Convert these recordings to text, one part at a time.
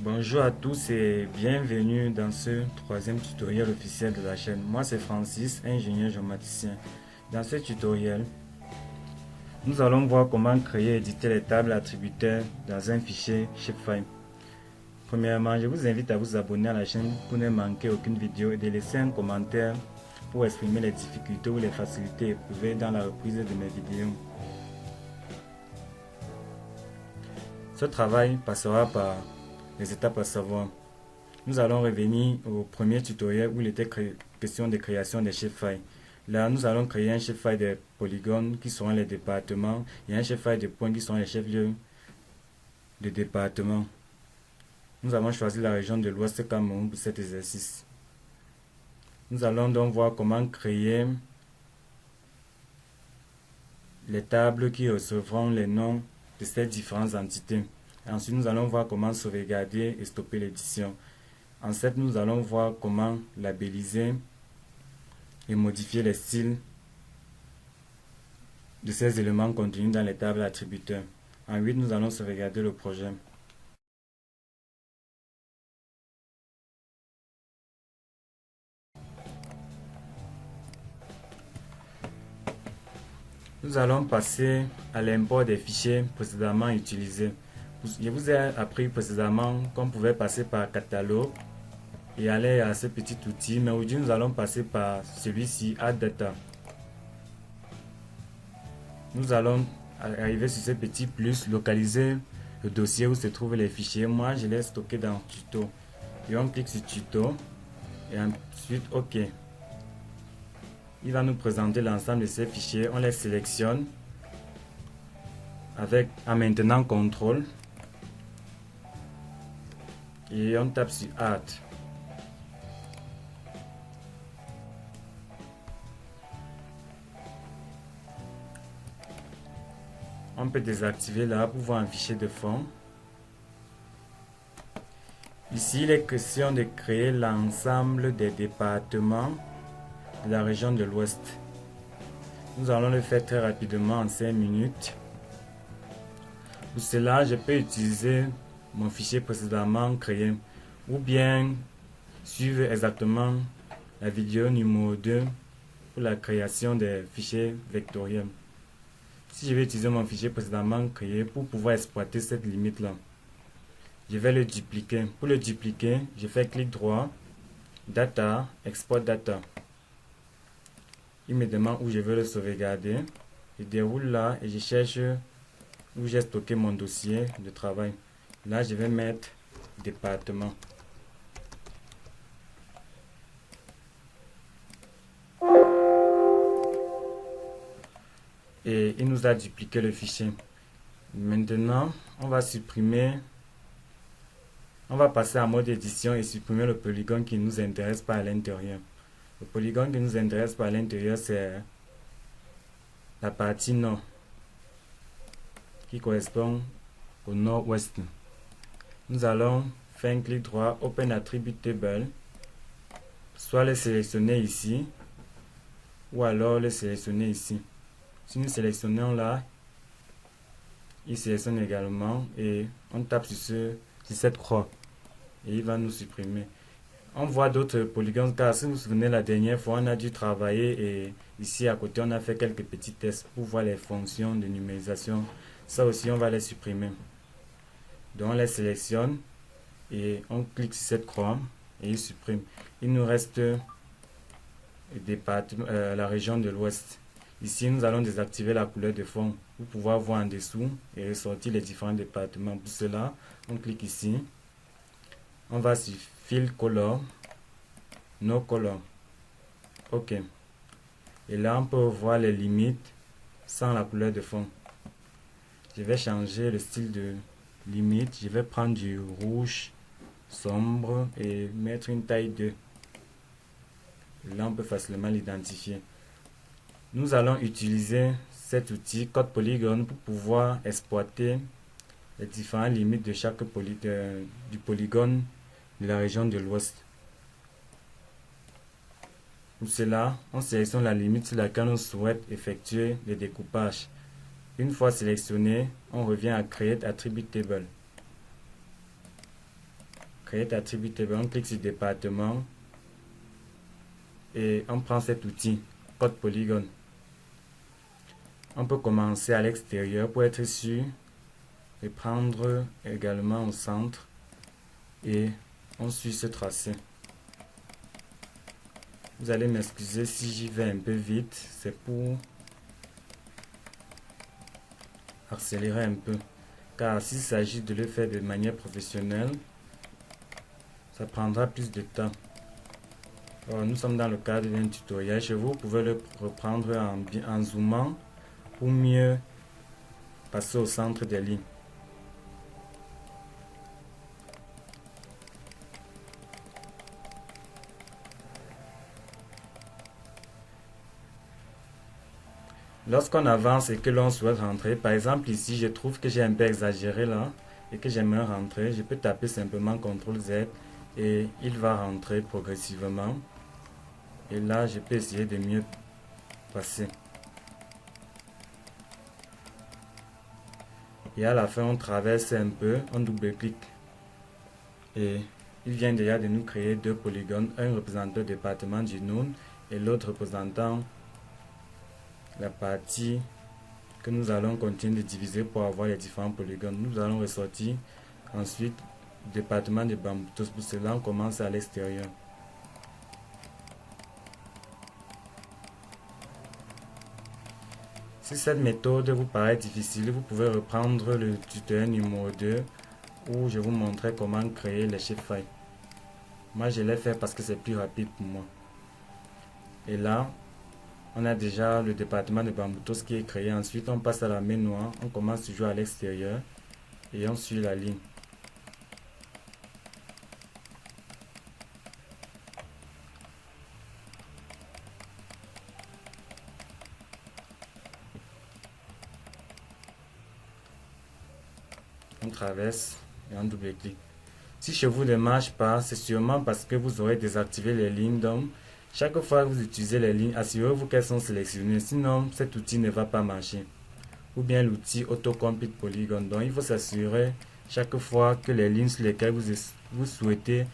Bonjour à tous et bienvenue dans ce troisième tutoriel officiel de la chaîne. Moi c'est Francis, ingénieur géomaticien. Dans ce tutoriel, nous allons voir comment créer et éditer les tables attributeurs dans un fichier Shapefile. Premièrement, je vous invite à vous abonner à la chaîne pour ne manquer aucune vidéo et de laisser un commentaire pour exprimer les difficultés ou les facilités éprouvées dans la reprise de mes vidéos. Ce travail passera par les étapes à savoir. Nous allons revenir au premier tutoriel où il était question de création des shapefiles. Là, nous allons créer un shapefile des polygones qui seront les départements et un shapefile de points qui seront les chefs-lieux de département. Nous avons choisi la région de l'Ouest Cameroun pour cet exercice. Nous allons donc voir comment créer les tables qui recevront les noms de ces différentes entités. Ensuite, nous allons voir comment sauvegarder et stopper l'édition. Ensuite, nous allons voir comment labelliser et modifier les styles de ces éléments contenus dans les tables attributeurs. Ensuite, nous allons sauvegarder le projet. Nous allons passer à l'import des fichiers précédemment utilisés. Je vous ai appris précédemment qu'on pouvait passer par catalogue et aller à ce petit outil, mais aujourd'hui nous allons passer par celui-ci, Add Data. Nous allons arriver sur ce petit plus, localiser le dossier où se trouvent les fichiers. Moi je l'ai stocké dans tuto et on clique sur tuto et ensuite OK. Il va nous présenter l'ensemble de ces fichiers, on les sélectionne avec en maintenant contrôle et on tape sur Add. On peut désactiver là pour voir un fichier de fond. Ici, il est question de créer l'ensemble des départements de la région de l'Ouest. Nous allons le faire très rapidement en 5 minutes. Pour cela, je peux utiliser mon fichier précédemment créé ou bien suivre exactement la vidéo numéro 2 pour la création des fichiers vectoriels. Si je vais utiliser mon fichier précédemment créé pour pouvoir exploiter cette limite là, je vais le dupliquer. Pour le dupliquer, je fais clic droit, data, export data. Il me demande où je veux le sauvegarder. Je déroule là et je cherche où j'ai stocké mon dossier de travail. Là, je vais mettre département. Et il nous a dupliqué le fichier. Maintenant, on va supprimer, on va passer en mode édition et supprimer le polygone qui nous intéresse pas à l'intérieur. Le polygone qui nous intéresse pas à l'intérieur, c'est la partie nord, qui correspond au nord-ouest. Nous allons faire un clic droit, Open Attribute Table, soit le sélectionner ici, ou alors le sélectionner ici. Si nous sélectionnons là, il sélectionne également et on tape sur cette croix et il va nous supprimer. On voit d'autres polygones car si vous vous souvenez la dernière fois on a dû travailler et ici à côté on a fait quelques petits tests pour voir les fonctions de numérisation. Ça aussi on va les supprimer. Donc on les sélectionne et on clique sur cette croix et il supprime. Il nous reste la région de l'Ouest. Ici, nous allons désactiver la couleur de fond pour pouvoir voir en dessous et ressortir les différents départements. Pour cela, on clique ici. On va sur Fill Color, No Color. OK. Et là, on peut voir les limites sans la couleur de fond. Je vais changer le style de limite. Je vais prendre du rouge sombre et mettre une taille 2. Et là, on peut facilement l'identifier. Nous allons utiliser cet outil Code Polygone pour pouvoir exploiter les différentes limites de chaque du polygone de la région de l'Ouest. Pour cela, on sélectionne la limite sur laquelle on souhaite effectuer le découpage. Une fois sélectionné, on revient à Create Attribute Table. Create Attribute Table, on clique sur département et on prend cet outil, code polygone. On peut commencer à l'extérieur pour être sûr et prendre également au centre et on suit ce tracé. Vous allez m'excuser si j'y vais un peu vite, c'est pour accélérer un peu, car s'il s'agit de le faire de manière professionnelle, ça prendra plus de temps. Alors, nous sommes dans le cadre d'un tutoriel. Chez vous, vous pouvez le reprendre en zoomant pour mieux passer au centre des lignes. Lorsqu'on avance et que l'on souhaite rentrer, par exemple ici, je trouve que j'ai un peu exagéré là et que j'aimerais rentrer, je peux taper simplement CTRL Z et il va rentrer progressivement. Et là, je peux essayer de mieux passer. Et à la fin, on traverse un peu, on double-clique. Et il vient déjà de nous créer deux polygones, un représentant le département du Noun et l'autre représentant la partie que nous allons continuer de diviser pour avoir les différents polygones. Nous allons ressortir ensuite le département de Bamboutos. Pour cela, on commence à l'extérieur. Si cette méthode vous paraît difficile, vous pouvez reprendre le tutoriel numéro 2 où je vous montrais comment créer les shapefiles. Moi, je l'ai fait parce que c'est plus rapide pour moi. Et là, on a déjà le département de Bamboutos qui est créé. Ensuite, on passe à la main noire. On commence toujours à l'extérieur et on suit la ligne. On traverse et on double-clique. Si chez vous ne marche pas, c'est sûrement parce que vous aurez désactivé les lignes d'ombre. Chaque fois que vous utilisez les lignes, assurez-vous qu'elles sont sélectionnées, sinon cet outil ne va pas marcher. Ou bien l'outil Autocomplete Polygon. Donc il faut s'assurer chaque fois que les lignes sur lesquelles vous souhaitez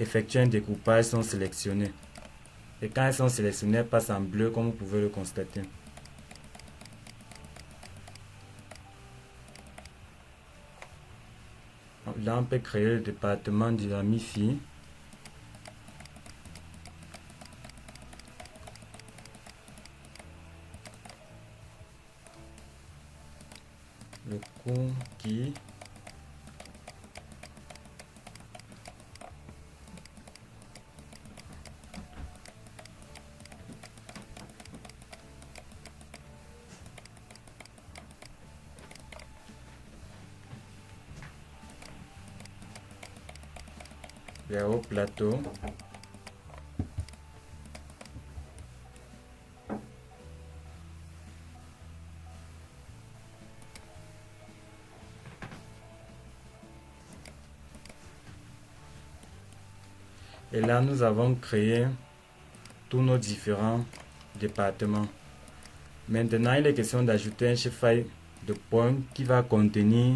effectuer un découpage sont sélectionnées. Et quand elles sont sélectionnées, elles passent en bleu comme vous pouvez le constater. Là, on peut créer le département de la MIFI. Le cookie. Vers au plateau. Et là, nous avons créé tous nos différents départements. Maintenant, il est question d'ajouter un shapefile de points qui va contenir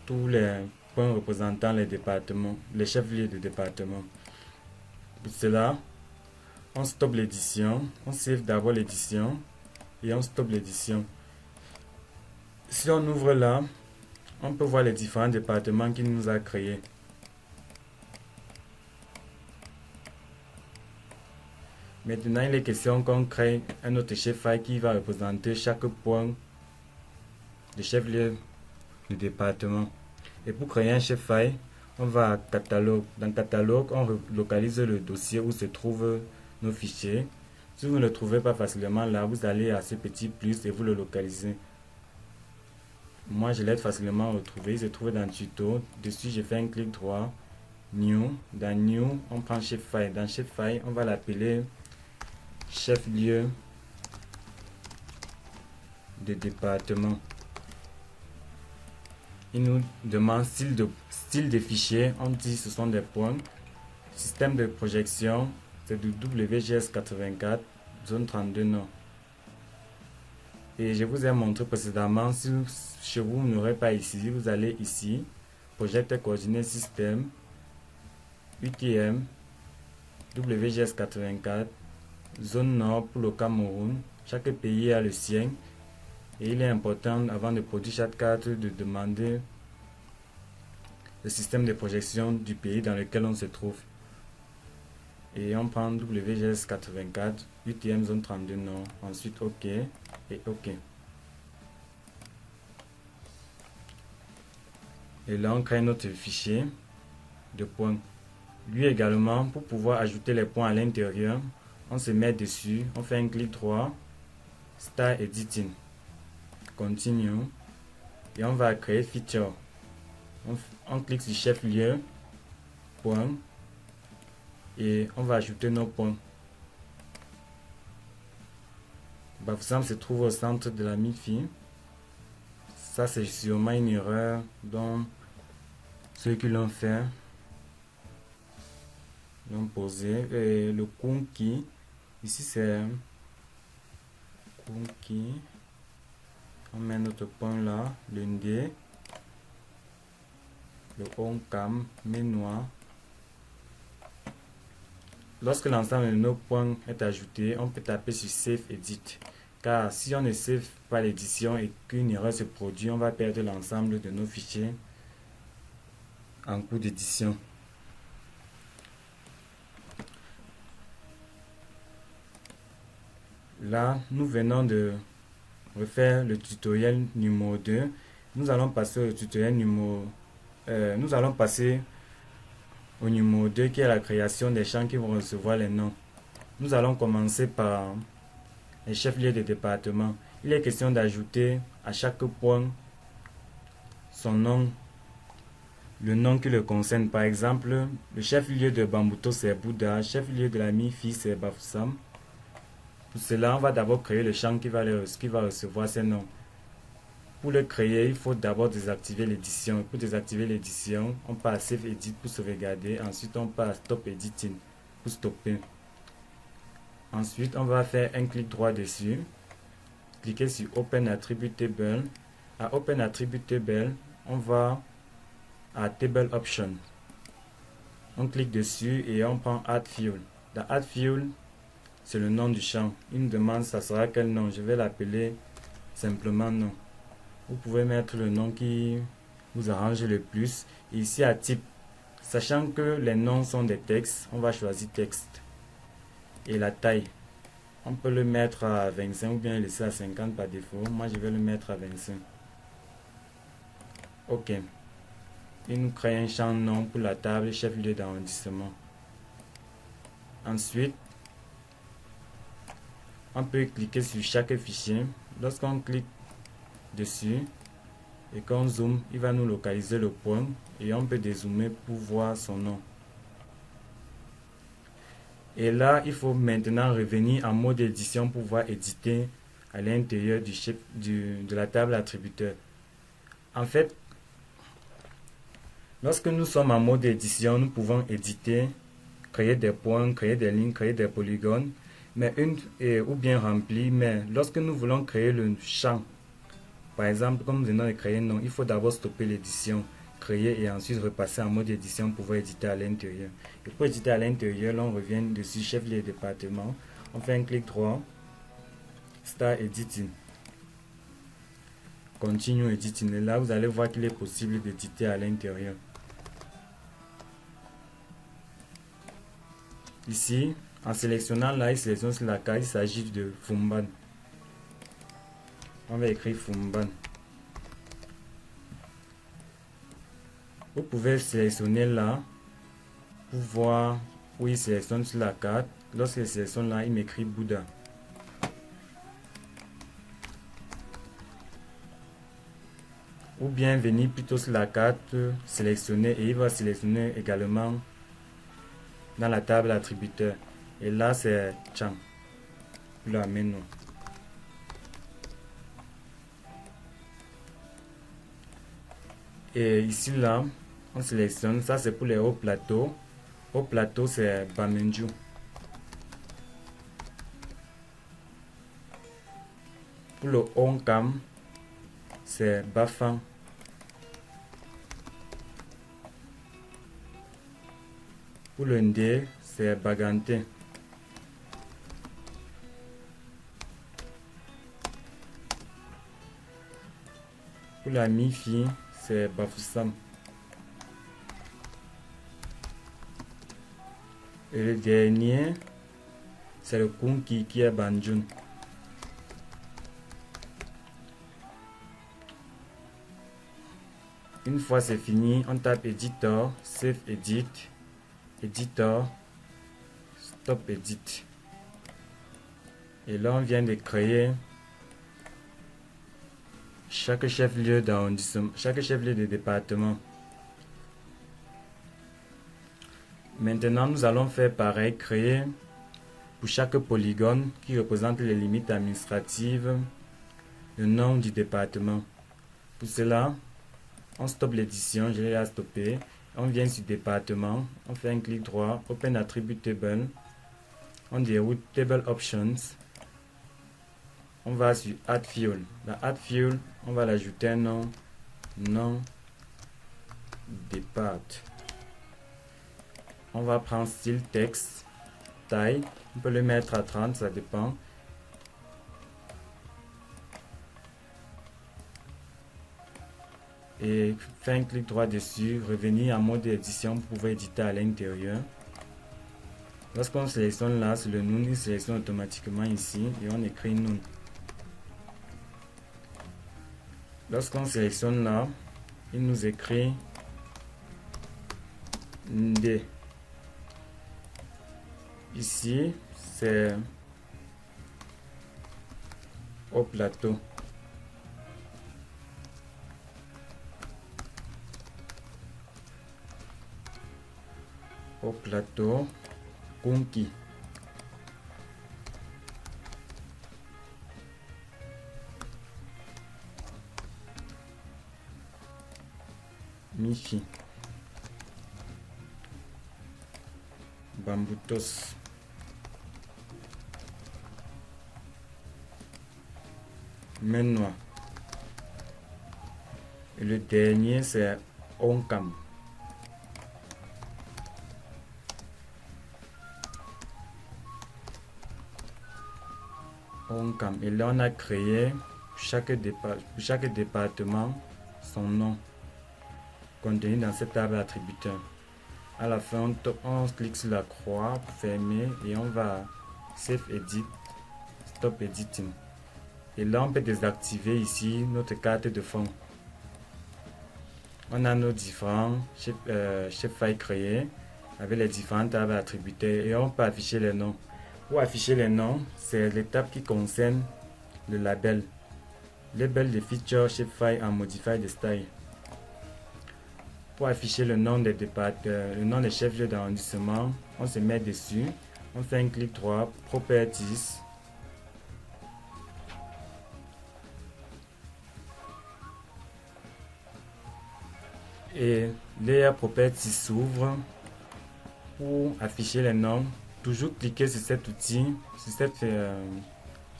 tous les points représentant les départements, les chefs-lieux de département. Pour cela, on stoppe l'édition, on save d'abord l'édition et on stoppe l'édition. Si on ouvre là, on peut voir les différents départements qu'il nous a créés. Maintenant, il est question qu'on crée un autre shapefile qui va représenter chaque point de chef-lieu du département. Et pour créer un shapefile, on va à catalogue. Dans catalogue, on localise le dossier où se trouvent nos fichiers. Si vous ne le trouvez pas facilement là, vous allez à ce petit plus et vous le localisez. Moi, je l'ai facilement retrouvé. Il se trouve dans tuto. Dessus, je fais un clic droit. New. Dans New, on prend shapefile. Dans shapefile, on va l'appeler chef-lieu de département. Il nous demande style de fichier. On dit ce sont des points. Système de projection, c'est du WGS84, zone 32 Nord. Et je vous ai montré précédemment, si chez vous n'aurez pas ici, vous allez ici, project coordinate système, UTM, WGS84, zone nord pour le Cameroun. Chaque pays a le sien. Et il est important, avant de produire chaque carte, de demander le système de projection du pays dans lequel on se trouve. Et on prend WGS84, UTM zone 32 nord, ensuite OK et OK. Et là, on crée notre fichier de points. Lui également, pour pouvoir ajouter les points à l'intérieur, on se met dessus, on fait un clic droit, Start Editing, Continue, et on va créer Feature. On clique sur chef-lieu, point, et on va ajouter nos points. Bafoussam se trouve au centre de la MIFI. Ça, c'est sûrement une erreur dont ceux qui l'ont fait l'ont posé. Et le Kunki, ici c'est Kunki. On met notre point là, le Ndé, le Onkam, Ménois. Lorsque l'ensemble de nos points est ajouté, on peut taper sur Save Edit. Car si on ne save pas l'édition et qu'une erreur se produit, on va perdre l'ensemble de nos fichiers en cours d'édition. Là, nous venons de refaire le tutoriel numéro 2. Nous allons passer au tutoriel numéro au numéro 2 qui est la création des champs qui vont recevoir les noms. Nous allons commencer par les chefs-lieux de département. Il est question d'ajouter à chaque point son nom, le nom qui le concerne. Par exemple, le chef-lieu de Bambuto c'est Bouddha, chef-lieu de la MIFI c'est Bafoussam. Pour cela, on va d'abord créer le champ qui va recevoir ces noms. Pour le créer, il faut d'abord désactiver l'édition. Pour désactiver l'édition, on passe à Save Edit pour sauvegarder. Ensuite, on passe à Stop Editing pour stopper. Ensuite, on va faire un clic droit dessus. Cliquez sur Open Attribute Table. À Open Attribute Table, on va à Table Option. On clique dessus et on prend Add Field. Dans Add Field, c'est le nom du champ. Il nous demande ça sera quel nom. Je vais l'appeler simplement nom. Vous pouvez mettre le nom qui vous arrange le plus. Et ici à type, sachant que les noms sont des textes, on va choisir texte. Et la taille, on peut le mettre à 25 ou bien le laisser à 50 par défaut. Moi je vais le mettre à 25. OK. Il nous crée un champ nom pour la table chef-lieu d'arrondissement. Ensuite, on peut cliquer sur chaque fichier. Lorsqu'on clique dessus et qu'on zoome, il va nous localiser le point et on peut dézoomer pour voir son nom. Et là, il faut maintenant revenir en mode édition pour pouvoir éditer à l'intérieur de la table attributeur. En fait, lorsque nous sommes en mode édition, nous pouvons éditer, créer des points, créer des lignes, créer des polygones, ou bien remplir. Mais lorsque nous voulons créer le champ, par exemple, comme nous venons de créer un nom, il faut d'abord stopper l'édition, créer et ensuite repasser en mode édition pour pouvoir éditer à l'intérieur. Et pour éditer à l'intérieur, là, on revient dessus, chef-lieu de département. On fait un clic droit, Start Editing, Continue Editing. Et là, vous allez voir qu'il est possible d'éditer à l'intérieur. Ici, en sélectionnant là, il sélectionne sur la carte, il s'agit de Fumban. On va écrire Fumban. Vous pouvez sélectionner là pour voir où il sélectionne sur la carte. Lorsqu'il sélectionne là, il m'écrit Bouddha. Ou bien venir plutôt sur la carte, sélectionner et il va sélectionner également dans la table attributeur. Et là, c'est Chang. Pour la menu. Et ici, là, on sélectionne. Ça, c'est pour les hauts plateaux. Haut plateau, c'est Bamenju. Pour le Onkam, c'est Bafang. Pour le ndé, c'est Baganté. Pour la mi-fi, c'est Bafoussam. Et le dernier, c'est le Kunki qui est Banjun. Une fois c'est fini, on tape Editor, Save Edit, Editor, Stop Edit. Et là, on vient de créer chaque chef-lieu d'arrondissement, chaque chef-lieu de département. Maintenant, nous allons faire pareil, créer pour chaque polygone qui représente les limites administratives le nom du département. Pour cela, on stoppe l'édition, je l'ai stoppé. On vient sur département, on fait un clic droit, Open Attribute Table, on déroule Table Options, on va sur Add Field. Dans Add Field, on va l'ajouter un nom départ. On va prendre style texte, taille, on peut le mettre à 30, ça dépend. Et faire un clic droit dessus, revenir en mode d'édition pour pouvoir éditer à l'intérieur. Lorsqu'on sélectionne là, c'est le Noun, il sélectionne automatiquement ici et on écrit Noun. Lorsqu'on sélectionne là, il nous écrit Ndé. Ici, c'est au plateau. Au plateau, Kunki. Mifi. Bamboutos. Menois. Et le dernier, c'est Onkam. Et là, on a créé pour chaque département son nom contenu dans cette table attributeur. À la fin, on clique sur la croix pour fermer et on va Save Edit, Stop Editing. Et là, on peut désactiver ici notre carte de fond. On a nos différents chefs-files créés avec les différentes tables attributeurs et on peut afficher les noms. Pour afficher les noms, c'est l'étape qui concerne le label. Label de feature shapefile en modify the style. Pour afficher le nom des le nom des chefs-lieux d'arrondissement, on se met dessus, on fait un clic droit, Properties. Et Layer Properties s'ouvre. Pour afficher les noms, toujours cliquer sur cet outil, sur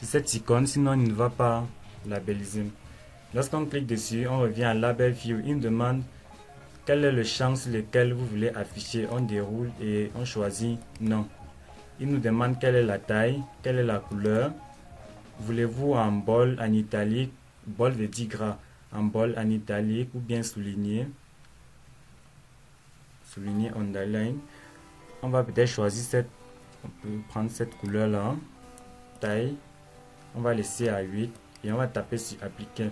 cette icône, sinon il ne va pas labelliser. Lorsqu'on clique dessus, on revient à Label View. Il me demande quel est le champ sur lequel vous voulez afficher. On déroule et on choisit non. Il nous demande quelle est la taille, quelle est la couleur. Voulez-vous en bold, en italique, bold de 10 gras, en bold, en italique ou bien souligné. Souligné underline. On va peut-être choisir on peut prendre cette couleur là, taille, on va laisser à 8 et on va taper sur appliquer.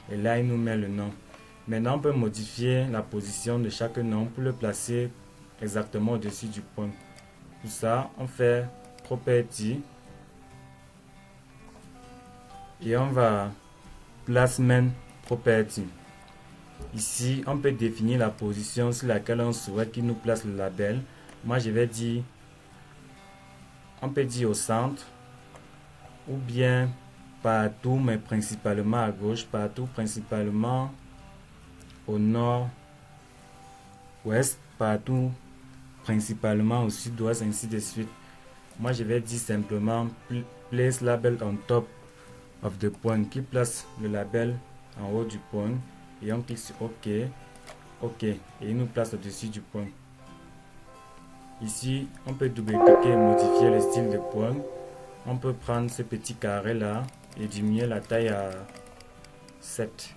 Et là il nous met le nom. Maintenant on peut modifier la position de chaque nom pour le placer exactement au-dessus du point. Pour ça on fait Property et on va Placement Property. Ici, on peut définir la position sur laquelle on souhaite qu'il nous place le label. Moi, je vais dire, on peut dire au centre, ou bien partout, mais principalement à gauche, partout, principalement au nord, ouest, partout, principalement au sud-ouest, ainsi de suite. Moi, je vais dire simplement Place Label on top of the point, qui place le label en haut du point. Et on clique sur OK, OK, et il nous place au-dessus du point. Ici, on peut double-cliquer et modifier le style de point. On peut prendre ce petit carré là et diminuer la taille à 7.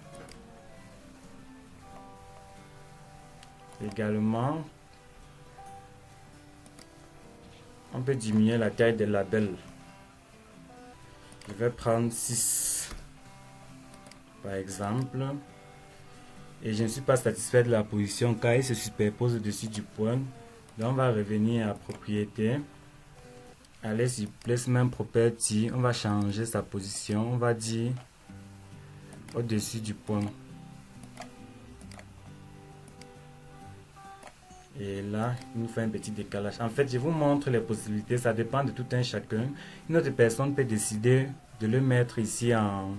Également, on peut diminuer la taille des labels. Je vais prendre 6 par exemple. Et je ne suis pas satisfait de la position car il se superpose au-dessus du point. Donc on va revenir à propriété. Aller sur placement property. On va changer sa position. On va dire au-dessus du point. Et là, il nous fait un petit décalage. En fait, je vous montre les possibilités. Ça dépend de tout un chacun. Une autre personne peut décider de le mettre ici en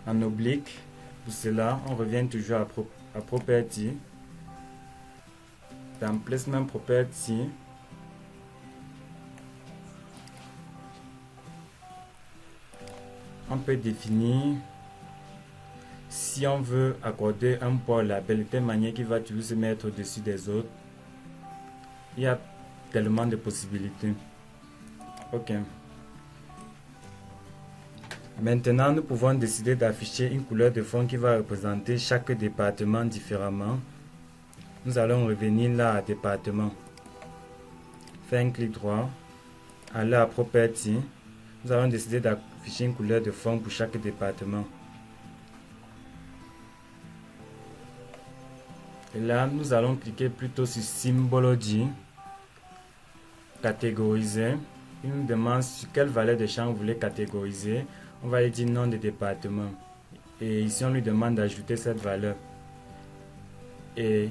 oblique. Pour cela, on revient toujours à property. Dans placement property, on peut définir si on veut accorder un poids au label de telle manière qu'il va toujours se mettre au-dessus des autres. Il y a tellement de possibilités. Ok. Maintenant, nous pouvons décider d'afficher une couleur de fond qui va représenter chaque département différemment. Nous allons revenir là à département. Faire un clic droit. Aller à property. Nous allons décider d'afficher une couleur de fond pour chaque département. Et là, nous allons cliquer plutôt sur Symbology. Catégoriser. Il nous demande sur quelle valeur de champ vous voulez catégoriser. On va lui dire nom de département. Et ici, on lui demande d'ajouter cette valeur. Et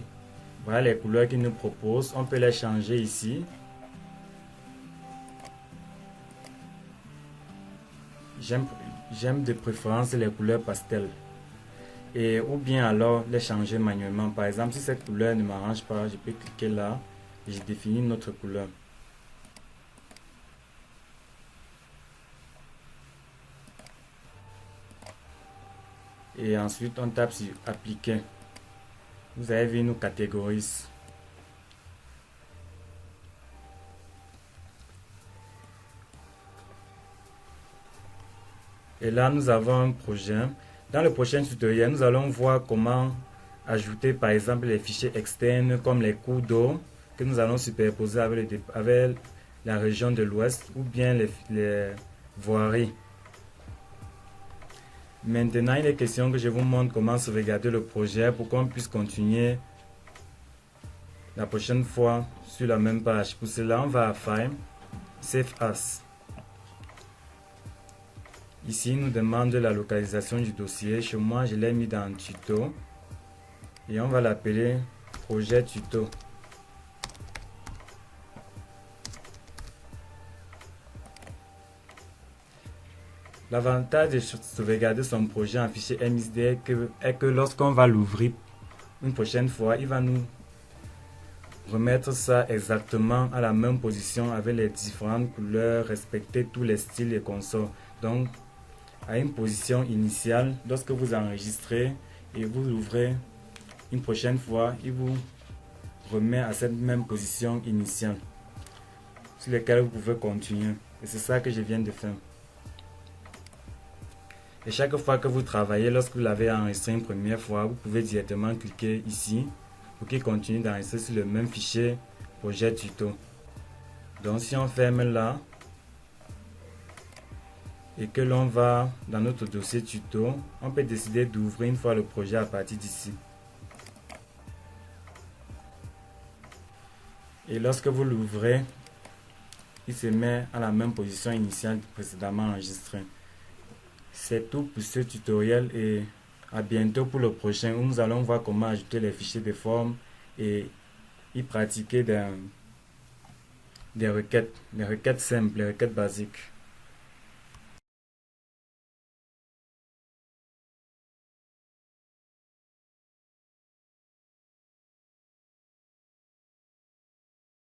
voilà les couleurs qu'il nous propose. On peut les changer ici. J'aime de préférence les couleurs pastel. Et ou bien alors les changer manuellement. Par exemple, si cette couleur ne m'arrange pas, je peux cliquer là et je définis une autre couleur. Et ensuite, on tape sur appliquer. Vous avez vu, nous catégorise. Et là, nous avons un projet. Dans le prochain tutoriel, nous allons voir comment ajouter par exemple les fichiers externes comme les cours d'eau que nous allons superposer avec la région de l'Ouest ou bien les voiries. Maintenant, il est question que je vous montre comment sauvegarder le projet pour qu'on puisse continuer la prochaine fois sur la même page. Pour cela, on va à File, Save As. Ici, il nous demande la localisation du dossier. Chez moi, je l'ai mis dans Tuto. Et on va l'appeler Projet Tuto. L'avantage de sauvegarder son projet en fichier MXD est que lorsqu'on va l'ouvrir une prochaine fois, il va nous remettre ça exactement à la même position avec les différentes couleurs, respecter tous les styles et consorts. Donc, à une position initiale, lorsque vous enregistrez et vous l'ouvrez une prochaine fois, il vous remet à cette même position initiale sur laquelle vous pouvez continuer. Et c'est ça que je viens de faire. Et chaque fois que vous travaillez, lorsque vous l'avez enregistré une première fois, vous pouvez directement cliquer ici pour qu'il continue d'enregistrer sur le même fichier projet tuto. Donc si on ferme là et que l'on va dans notre dossier tuto, on peut décider d'ouvrir une fois le projet à partir d'ici. Et lorsque vous l'ouvrez, il se met à la même position initiale précédemment enregistrée. C'est tout pour ce tutoriel et à bientôt pour le prochain où nous allons voir comment ajouter les fichiers de forme et y pratiquer des requêtes, les requêtes simples, les requêtes basiques.